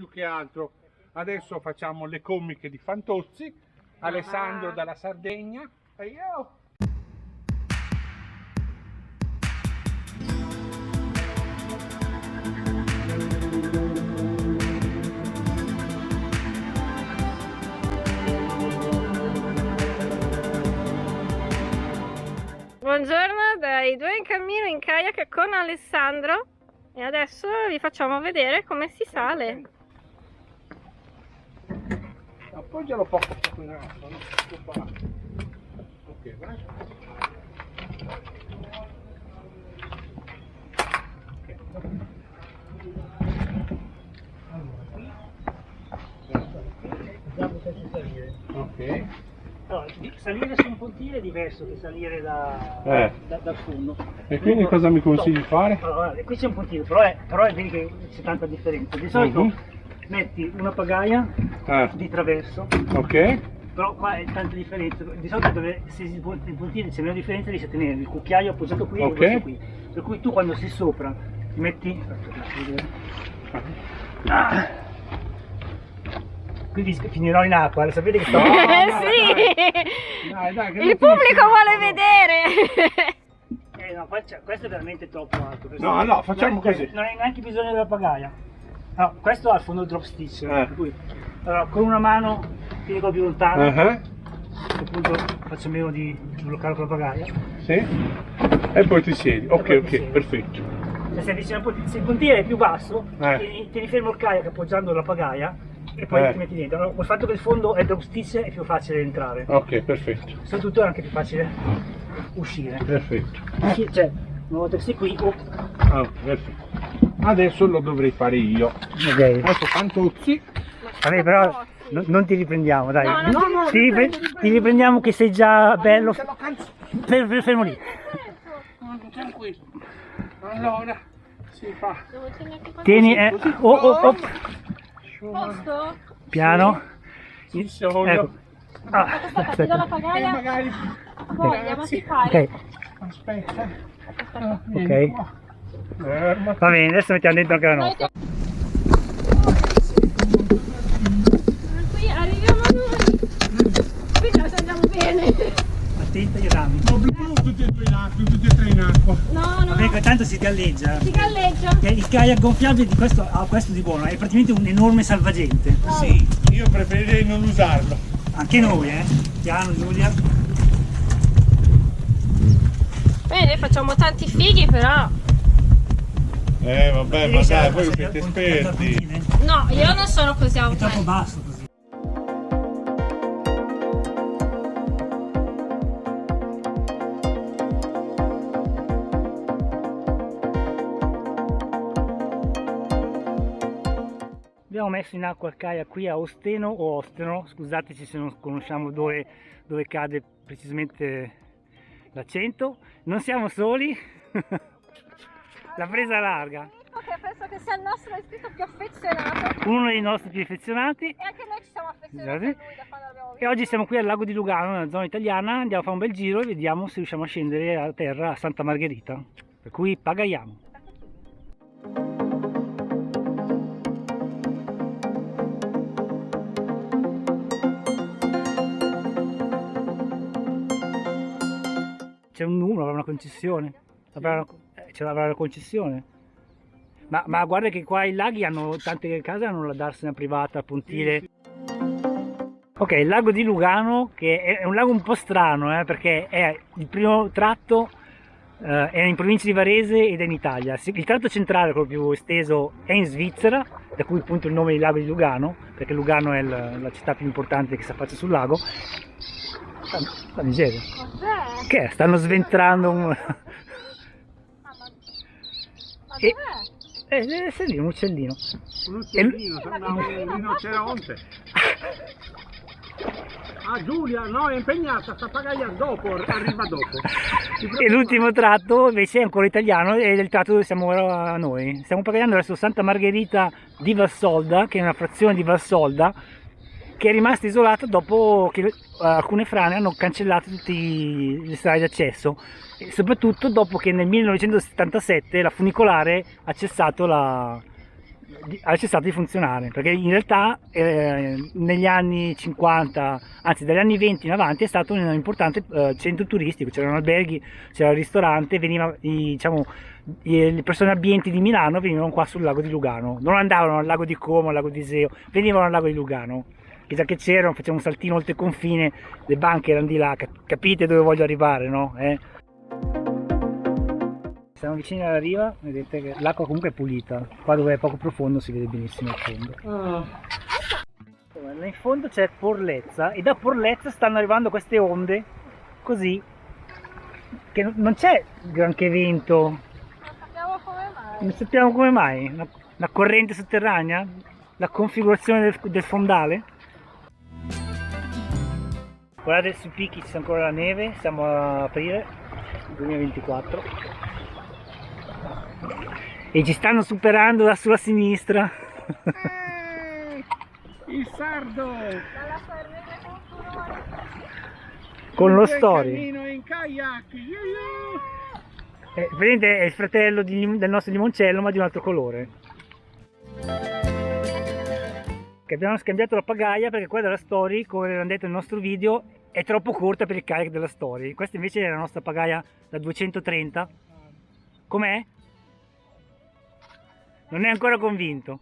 più che altro. Adesso facciamo le comiche di Fantozzi, Alessandro dalla Sardegna e io. Buongiorno dai due in cammino in kayak con Alessandro e adesso vi facciamo vedere come si sale. Appoggialo poco in alto, no? Ok, vai. Ok. Allora, salire su un pontile è diverso che salire dal fondo. E quindi cosa mi consigli di fare? Allora, qui c'è un pontile, però vedi che c'è tanta differenza. Di solito metti una pagaia di traverso, ok, però qua è tanta differenza. Di solito dove se il pontile c'è meno differenza riesci a tenere il cucchiaio appoggiato qui e questo qui. Per cui tu quando sei sopra ti metti... Quindi finirò in acqua, lo sapete che sto... Sì! Dai, Il pubblico vuole vedere! No, questo è veramente troppo alto. No, facciamo così. Non hai neanche bisogno della pagaia. No, questo ha il fondo drop stitch. Per cui, allora, con una mano ti dico più lontano. A questo punto faccio meno di bloccare con la pagaia. Sì. E poi ti siedi. Ok, perfetto. Se sei vicino al pontile, se il pontile è più basso, tieni fermo il kayak appoggiando la pagaia e poi ti metti dentro. Allora, col fatto che il fondo è drop stitch è più facile entrare. Ok, perfetto. Soprattutto è anche più facile uscire. Perfetto. Cioè, una volta che sei qui, Perfetto. Adesso lo dovrei fare io. ok. Adesso Fantozzi. Vabbè, però non ti riprendiamo, dai. No, ti riprendiamo che sei già bello. Fermo lì. Tranquillo. Allora, si fa. Tieni, Posto? piano. Ci sono. Ecco. Ti do la pagaia? Magari. Poi andiamo a fare. Ok, Aspetta. ok. Ferma. Va bene, adesso mettiamo dentro anche la nostra. Qui arriviamo noi. Qui ce la andiamo bene. Attenta ai rami. Tutti e tre in acqua. No, Vabbè, tanto si galleggia. si galleggia. Il kayak gonfiabile di questo ha questo di buono, è praticamente un enorme salvagente. Sì, io preferirei non usarlo. Anche noi, Piano, Giulia. Bene, facciamo tanti fighi però. Vabbè, ma dai, voi siete esperti. No, io non sono così È troppo automatico. basso così. Abbiamo messo in acqua il kayak qui a Osteno o Osteno, scusateci se non conosciamo dove cade precisamente l'accento. Non siamo soli, la presa larga. Ok, penso che sia il nostro iscritto più affezionato. Uno dei nostri più affezionati. E anche noi ci siamo affezionati a lui da quando l'abbiamo visto. E oggi siamo qui al lago di Lugano, nella zona italiana, andiamo a fare un bel giro e vediamo se riusciamo a scendere a terra a Santa Margherita. Per cui pagaiamo. C'è un numero, avrà una concessione. Avrà una concessione. Ma guarda che qua i laghi hanno, tante case hanno la darsena privata, pontile. Ok, il lago di Lugano, che è un lago un po' strano, perché è il primo tratto, è in provincia di Varese ed è in Italia. Il tratto centrale, quello più esteso, è in Svizzera, da cui appunto il nome di lago di Lugano, perché Lugano è la città più importante che si affaccia sul lago. La miseria. Cos'è? Che è? Stanno sventrando un... Ma E- dov'è? Sei lì, un uccellino. Un uccellino, sembra un rinoceronte. Ah, Giulia, no, è impegnata, sta pagando dopo, arriva dopo. E l'ultimo tratto invece è ancora italiano ed è il tratto dove siamo ora noi. Stiamo pagando verso Santa Margherita di Valsolda, che è una frazione di Valsolda, che è rimasta isolata dopo che alcune frane hanno cancellato tutti gli strade d'accesso, e soprattutto dopo che nel 1977 la funicolare ha cessato ha cessato di funzionare, perché in realtà negli anni 50, anzi dagli anni 20 in avanti, è stato un importante centro turistico, c'erano alberghi, c'era il ristorante, diciamo, le persone abbienti di Milano venivano qua sul lago di Lugano, non andavano al lago di Como, al lago di Iseo, venivano al lago di Lugano. Chissà che c'erano, facevamo un saltino oltre il confine, le banche erano di là, capite dove voglio arrivare, no? Siamo vicini alla riva, vedete che l'acqua comunque è pulita, qua dove è poco profondo si vede benissimo il fondo. Là in fondo c'è Porlezza e da Porlezza stanno arrivando queste onde, così, che non c'è granché vento. Non sappiamo come mai. Non sappiamo come mai, la corrente sotterranea, la configurazione del fondale. Guardate sui picchi c'è ancora la neve, siamo a aprile 2024 e ci stanno superando da sulla sinistra. Il sardo! Dalla Sardegna culturale. Con lo Il story. cammino in kayak! Vedete, è il fratello del nostro limoncello ma di un altro colore. Che abbiamo scambiato la pagaia perché quella della Story, come avevamo detto nel nostro video, è troppo corta per il kayak della Story. Questa invece è la nostra pagaia da 230. Com'è? Non è ancora convinto.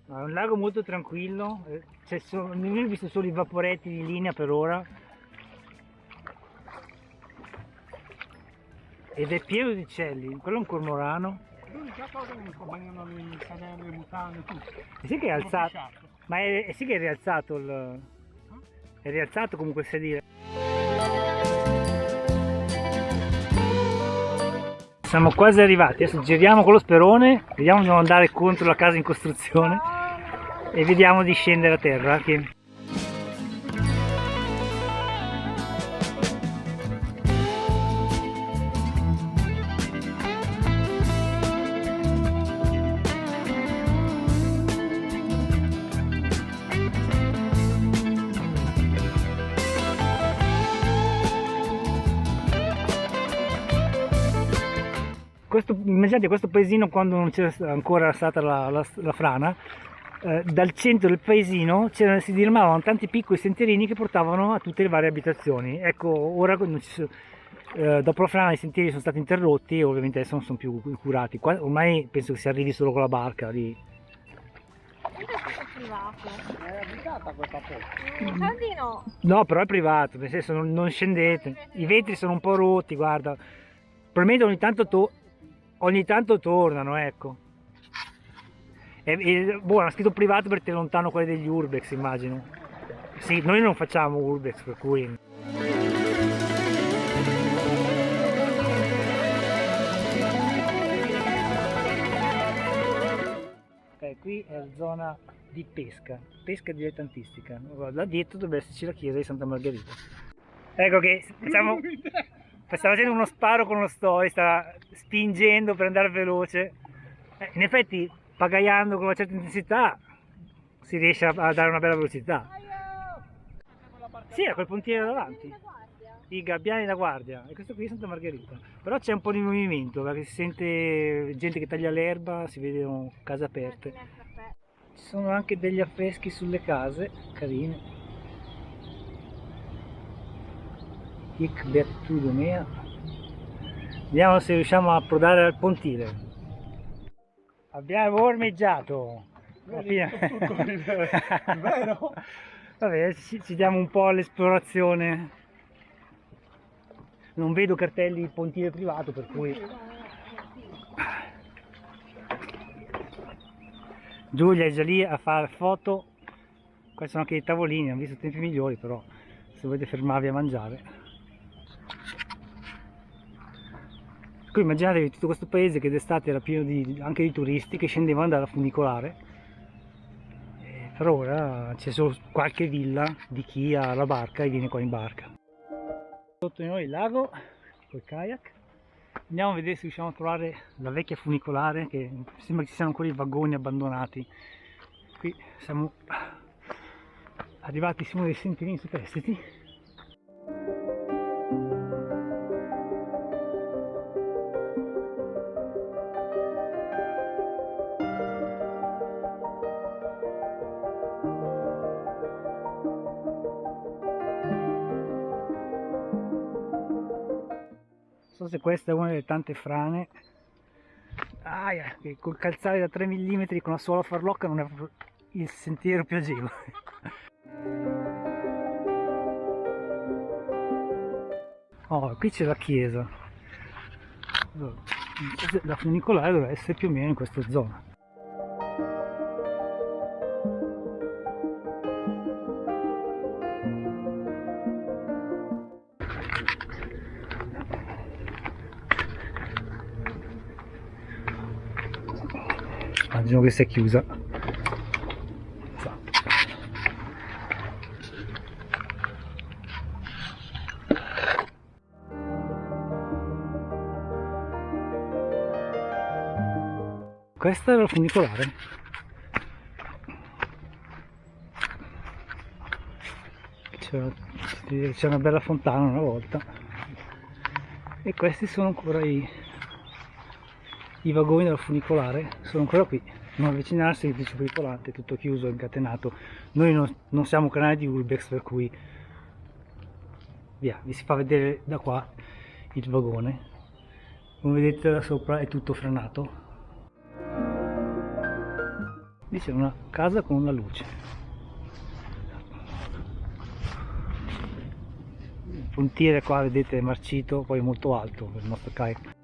È un lago molto tranquillo, io ho visto solo i vaporetti di linea per ora. Ed è pieno di uccelli, quello è un cormorano. L'unica cosa che mi accompagnano le cadere, le mutande, tutto. E sì che è alzato, ma sì che è rialzato è rialzato comunque il sedile. Siamo quasi arrivati, adesso giriamo con lo sperone, vediamo di non andare contro la casa in costruzione e vediamo di scendere a terra. Immaginate questo paesino quando non c'era ancora stata la frana, dal centro del paesino si diramavano tanti piccoli sentierini che portavano a tutte le varie abitazioni. Ecco, ora dopo la frana i sentieri sono stati interrotti e ovviamente adesso non sono più curati. Ormai penso che si arrivi solo con la barca lì. Privato. È abitata questa porta? Mi sa di no. No, però è privato, nel senso non scendete. I vetri sono un po' rotti, guarda. Probabilmente ogni tanto tornano, ecco. Boh, hanno scritto privato per tenere lontano quelli degli urbex, immagino. Sì, noi non facciamo urbex, per cui... Ok, qui è la zona di pesca dilettantistica. Là dietro dovrebbe esserci la chiesa di Santa Margherita. Ecco che stava facendo uno sparo con lo Story, stava spingendo per andare veloce. In effetti, pagaiando con una certa intensità, si riesce a dare una bella velocità. Sì, è quel pontiere davanti. I gabbiani da guardia. E questo qui è Santa Margherita. Però c'è un po' di movimento, perché si sente gente che taglia l'erba, si vedono case aperte. Ci sono anche degli affreschi sulle case, carine. Hic beatitudo mea. Vediamo se riusciamo a approdare al pontile. Abbiamo ormeggiato. Vero? Vabbè, ci diamo un po' all'esplorazione. Non vedo cartelli di pontile privato, per cui Giulia è già lì a fare foto. Questi sono anche i tavolini, hanno visto tempi migliori, però se volete fermarvi a mangiare. Qui immaginatevi tutto questo paese che d'estate era pieno anche di turisti che scendevano dalla funicolare. Per ora c'è solo qualche villa di chi ha la barca e viene qua in barca. Sotto di noi il lago col kayak. Andiamo a vedere se riusciamo a trovare la vecchia funicolare, che sembra che ci siano ancora i vagoni abbandonati. Qui siamo arrivati su uno dei sentierini superstiti. so se questa è una delle tante frane che col calzare da 3 mm con la sola farlocca non è proprio il sentiero più agevole. Oh, qui c'è la chiesa. La funicolare dovrebbe essere più o meno in questa zona. Immagino che sia chiusa. Questa è la funicolare. C'è una bella fontana una volta. E questi sono ancora i vagoni della funicolare, sono ancora qui. Non avvicinarsi, edificio pericolante, tutto chiuso, incatenato. Noi non siamo un canale di Urbex, per cui via, vi si fa vedere da qua il vagone. Come vedete da sopra è tutto frenato. Lì c'è una casa con una luce. Il pontiere qua vedete è marcito, poi è molto alto per il nostro kayak.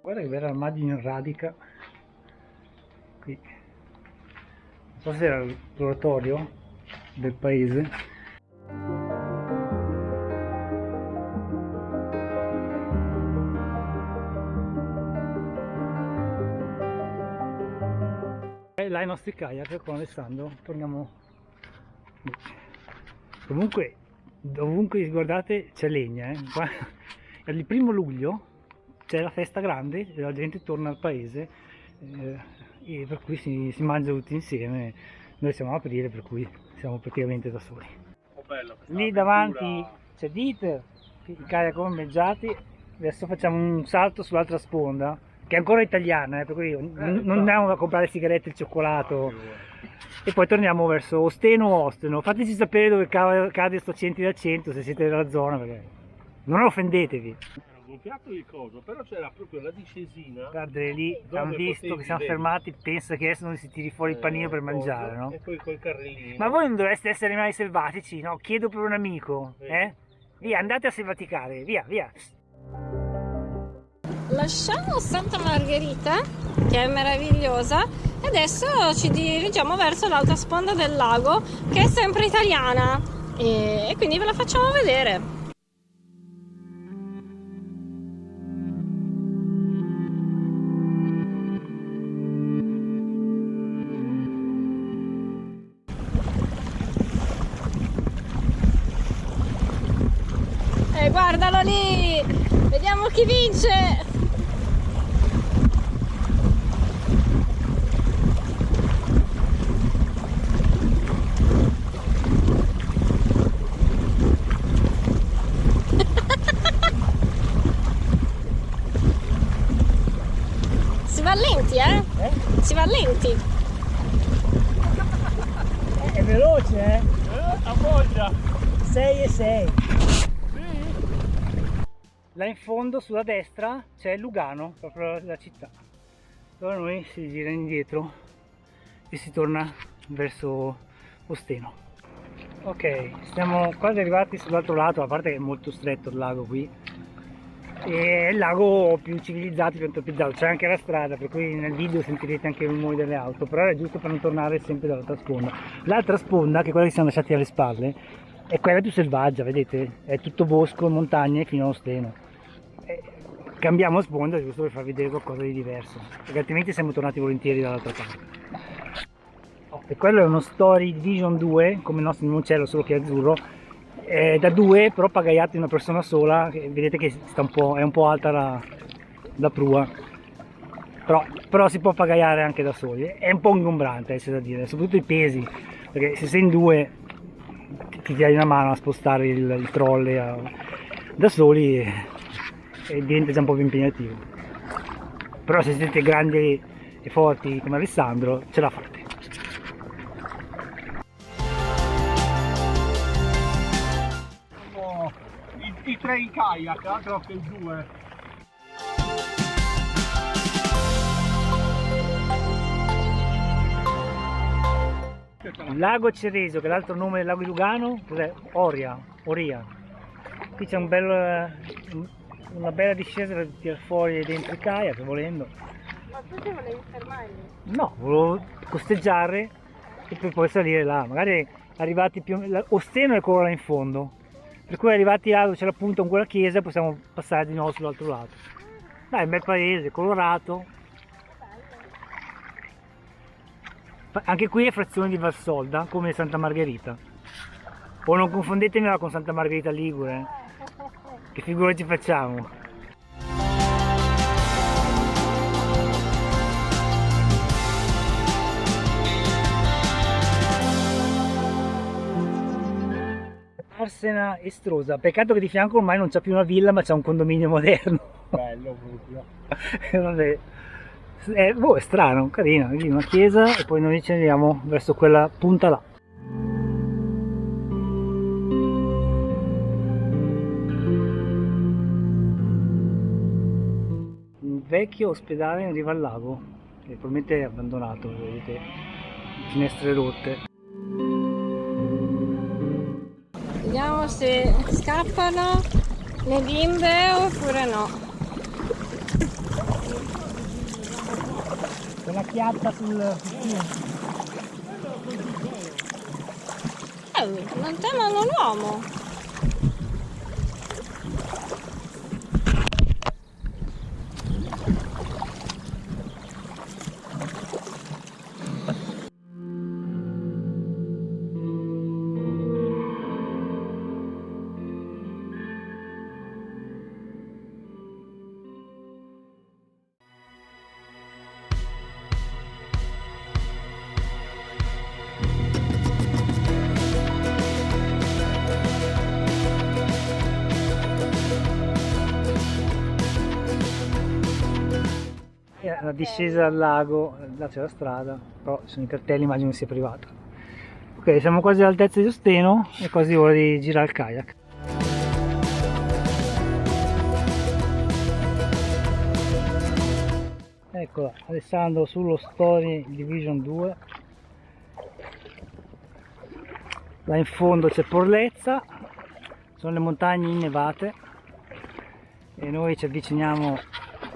Guarda che bella immagine in radica qui. Non so se era l'oratorio del paese. E là i nostri kayak con Alessandro, torniamo. Comunque dovunque guardate c'è legna, Qua, il 1° luglio c'è la festa grande e la gente torna al paese, e per cui si mangia tutti insieme. Noi siamo a aprile, per cui siamo praticamente da soli. Lì davanti c'è Dieter, i kayak ormeggiati. Adesso facciamo un salto sull'altra sponda, che è ancora italiana, per cui non andiamo a comprare sigarette e il cioccolato. E poi torniamo verso Osteno o Osteno. Fateci sapere dove cade sto 100 da 100 se siete della zona, perché non offendetevi. Gonfiato il coso, però c'era proprio la discesina. Guarda lì, hanno visto che siamo fermati, pensa che adesso non si tiri fuori il panino per mangiare, no? E poi col carrellino. Ma voi non dovreste essere animali selvatici, no? Chiedo per un amico, Via, andate a selvaticare, via, via. Lasciamo Santa Margherita, che è meravigliosa, e adesso ci dirigiamo verso l'altra sponda del lago, che è sempre italiana, e quindi ve la facciamo vedere. Guardalo lì, vediamo chi vince. Si va lenti, si va lenti. È veloce, A voglia. 6 e 6. Là in fondo sulla destra c'è Lugano, proprio la città. Allora noi si gira indietro e si torna verso Osteno. Ok, siamo quasi arrivati sull'altro lato, a parte che è molto stretto il lago qui. E è il lago più civilizzato, più antropizzato, c'è anche la strada, per cui nel video sentirete anche i rumori delle auto, però è giusto per non tornare sempre dall'altra sponda. L'altra sponda, che è quella che siamo lasciati alle spalle, è quella più selvaggia, vedete? È tutto bosco, montagne fino a Osteno. Cambiamo sponda giusto per farvi vedere qualcosa di diverso, perché altrimenti siamo tornati volentieri dall'altra parte. E quello è uno Story Division 2, come il nostro limoncello, solo che è azzurro, è da 2, però pagaiato di una persona sola, che vedete che sta è un po' alta la prua, però si può pagaiare anche da soli. È un po' ingombrante, c'è da dire, soprattutto i pesi, perché se sei in 2 ti dai una mano a spostare il trolley da soli, e diventa già un po' più impegnativo. Però se siete grandi e forti come Alessandro, ce la fate. i 3 in kayak, altro che il 2. Il lago Cereso, che è l'altro nome del lago di Lugano, cos'è? Oria. Qui c'è una bella discesa per tirare fuori dentro il kayak, volendo. Ma tu ti volevi fermare? No, volevo costeggiare e poi salire là. Magari arrivati più... Osteno è quello là in fondo. Per cui arrivati là dove c'è la punta con quella chiesa possiamo passare di nuovo sull'altro lato. Dai, un bel paese, colorato. Anche qui è frazione di Valsolda, come Santa Margherita. O non confondetemi con Santa Margherita Ligure, che figura ci facciamo. Arsena Estrosa, peccato che di fianco ormai non c'è più una villa ma c'è un condominio moderno. Bello proprio. Vabbè. È strano, carino, lì una chiesa e poi noi ci andiamo verso quella punta là. Un vecchio ospedale in riva al lago, che probabilmente è abbandonato, vedete, finestre rotte. Vediamo se scappano le bimbe oppure no. Una chiatta sul Non temono l'uomo. la discesa al lago, là c'è la strada, però ci sono i cartelli, immagino sia privata. Ok, siamo quasi all'altezza di Osteno e quasi ora di girare il kayak. Eccola, Alessandro sullo Story Division 2. Là in fondo c'è Porlezza, sono le montagne innevate e noi ci avviciniamo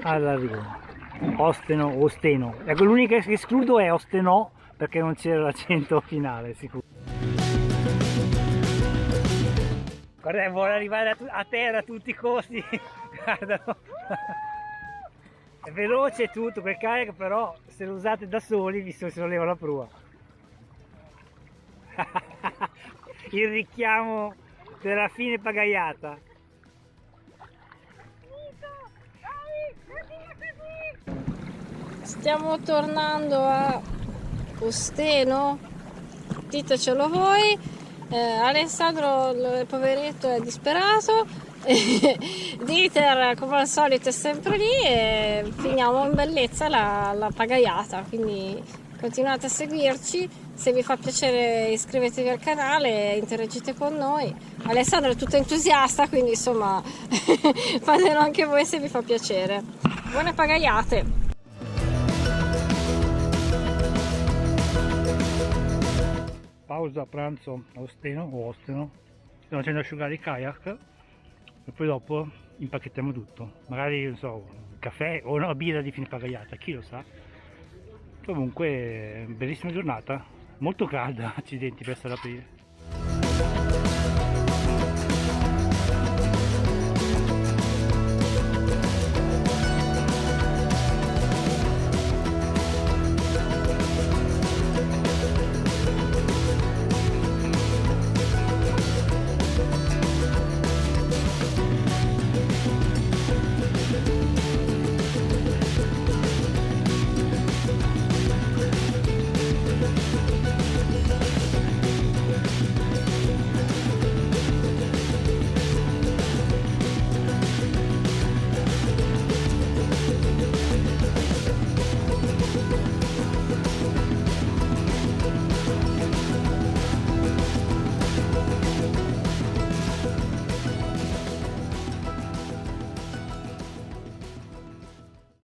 all'arrivo. Osteno o Osteno, ecco, l'unica che escludo è Ostenò perché non c'era l'accento finale sicuro. Guarda, vuole arrivare a terra a tutti i costi. Guardalo. È veloce tutto quel kayak, però se lo usate da soli vi si solleva la prua. Il richiamo della fine pagaiata. Stiamo tornando a Osteno, ditecelo voi. Alessandro, il poveretto, è disperato. Dieter come al solito è sempre lì e finiamo in bellezza la pagaiata, quindi continuate a seguirci, se vi fa piacere iscrivetevi al canale e interagite con noi. Alessandro è tutto entusiasta, quindi insomma fatelo anche voi se vi fa piacere. Buone pagaiate! Pausa pranzo a Osteno o Osteno, stiamo facendo asciugare il kayak e poi dopo impacchettiamo tutto, magari non so, un caffè o una birra di fine pagaiata, chi lo sa. Comunque bellissima giornata, molto calda, accidenti per essere aprile.